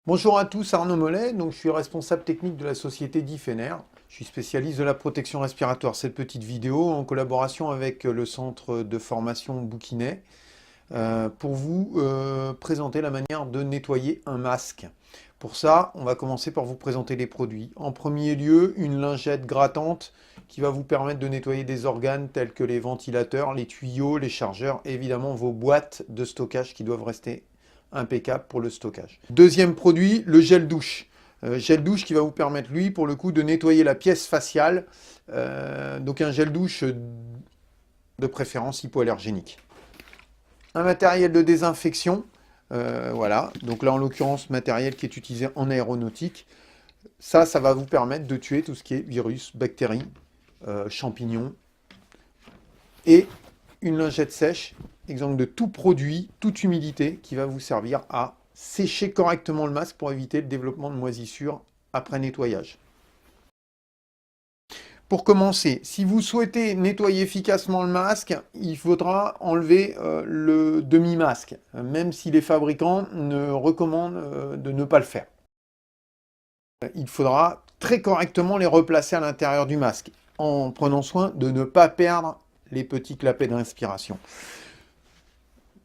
Bonjour à tous, Arnaud Mollet, donc je suis responsable technique de la société Diffener. Je suis spécialiste de la protection respiratoire. Cette petite vidéo en collaboration avec le centre de formation Bouquinet pour vous présenter la manière de nettoyer un masque. Pour ça, on va commencer par vous présenter les produits. En premier lieu, une lingette grattante qui va vous permettre de nettoyer des organes tels que les ventilateurs, les tuyaux, les chargeurs et évidemment vos boîtes de stockage qui doivent rester impeccable pour le stockage. Deuxième produit, le gel douche. Gel douche qui va vous permettre, lui, pour le coup, de nettoyer la pièce faciale. Donc un gel douche de préférence hypoallergénique. Un matériel de désinfection. Voilà. Donc là, en l'occurrence, matériel qui est utilisé en aéronautique. Ça va vous permettre de tuer tout ce qui est virus, bactéries, champignons. Et une lingette sèche, exemple de tout produit, toute humidité, qui va vous servir à sécher correctement le masque pour éviter le développement de moisissures après nettoyage. Pour commencer, si vous souhaitez nettoyer efficacement le masque, il faudra enlever le demi-masque, même si les fabricants ne recommandent de ne pas le faire. Il faudra très correctement les replacer à l'intérieur du masque, en prenant soin de ne pas perdre les petits clapets d'inspiration.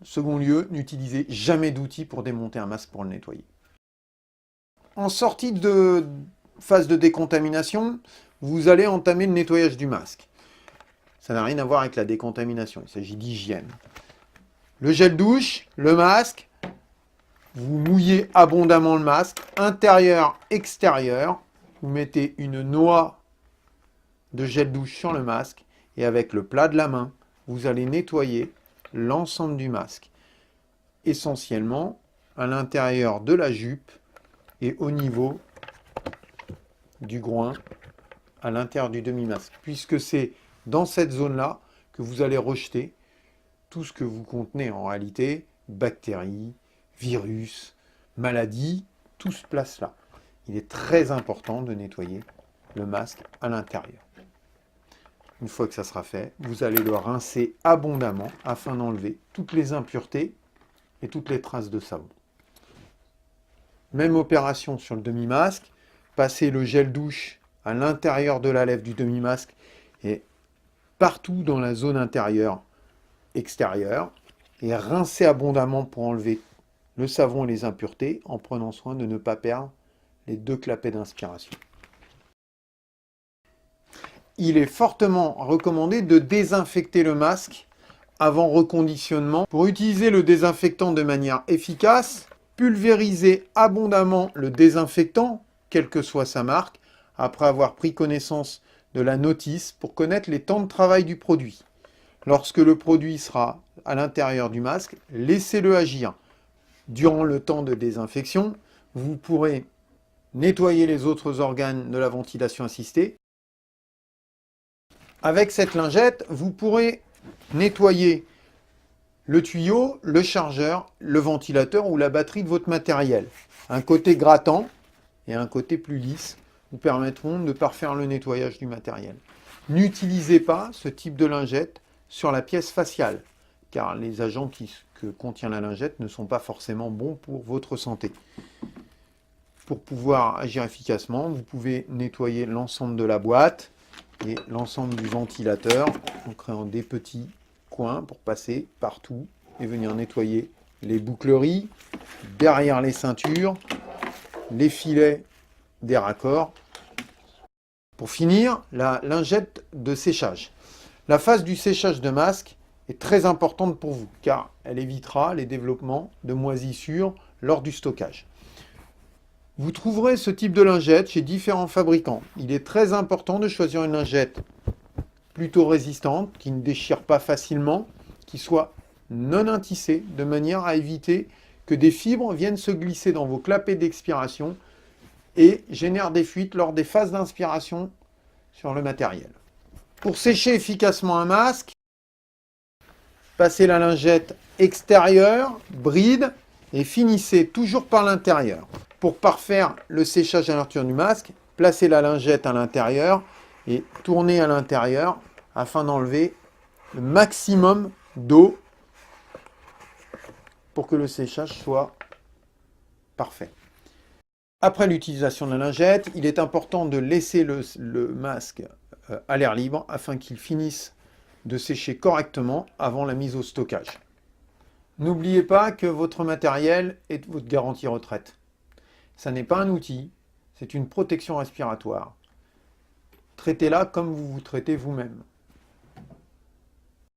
Second lieu, n'utilisez jamais d'outils pour démonter un masque pour le nettoyer. En sortie de phase de décontamination, vous allez entamer le nettoyage du masque. Ça n'a rien à voir avec la décontamination, il s'agit d'hygiène. Le gel douche, le masque, vous mouillez abondamment le masque, intérieur, extérieur. Vous mettez une noix de gel douche sur le masque et avec le plat de la main, vous allez nettoyer l'ensemble du masque, essentiellement à l'intérieur de la jupe et au niveau du groin, à l'intérieur du demi-masque, puisque c'est dans cette zone-là que vous allez rejeter tout ce que vous contenez en réalité, bactéries, virus, maladies, tout se place là. Il est très important de nettoyer le masque à l'intérieur. Une fois que ça sera fait, vous allez le rincer abondamment afin d'enlever toutes les impuretés et toutes les traces de savon. Même opération sur le demi-masque, passez le gel douche à l'intérieur de la lèvre du demi-masque et partout dans la zone intérieure, extérieure, et rincez abondamment pour enlever le savon et les impuretés en prenant soin de ne pas perdre les deux clapets d'inspiration. Il est fortement recommandé de désinfecter le masque avant reconditionnement. Pour utiliser le désinfectant de manière efficace, pulvérisez abondamment le désinfectant, quelle que soit sa marque, après avoir pris connaissance de la notice pour connaître les temps de travail du produit. Lorsque le produit sera à l'intérieur du masque, laissez-le agir. Durant le temps de désinfection, vous pourrez nettoyer les autres organes de la ventilation assistée. Avec cette lingette, vous pourrez nettoyer le tuyau, le chargeur, le ventilateur ou la batterie de votre matériel. Un côté grattant et un côté plus lisse vous permettront de parfaire le nettoyage du matériel. N'utilisez pas ce type de lingette sur la pièce faciale, car les agents que contient la lingette ne sont pas forcément bons pour votre santé. Pour pouvoir agir efficacement, vous pouvez nettoyer l'ensemble de la boîte et l'ensemble du ventilateur en créant des petits coins pour passer partout et venir nettoyer les boucleries, derrière les ceintures, les filets des raccords. Pour finir, la lingette de séchage. La phase du séchage de masque est très importante pour vous car elle évitera les développements de moisissures lors du stockage. Vous trouverez ce type de lingette chez différents fabricants. Il est très important de choisir une lingette plutôt résistante, qui ne déchire pas facilement, qui soit non intissée, de manière à éviter que des fibres viennent se glisser dans vos clapets d'expiration et génèrent des fuites lors des phases d'inspiration sur le matériel. Pour sécher efficacement un masque, passez la lingette extérieure, bride, et finissez toujours par l'intérieur. Pour parfaire le séchage à l'intérieur du masque, placez la lingette à l'intérieur et tournez à l'intérieur afin d'enlever le maximum d'eau pour que le séchage soit parfait. Après l'utilisation de la lingette, il est important de laisser le masque à l'air libre afin qu'il finisse de sécher correctement avant la mise au stockage. N'oubliez pas que votre matériel est votre garantie retraite. Ça n'est pas un outil, c'est une protection respiratoire. Traitez-la comme vous vous traitez vous-même.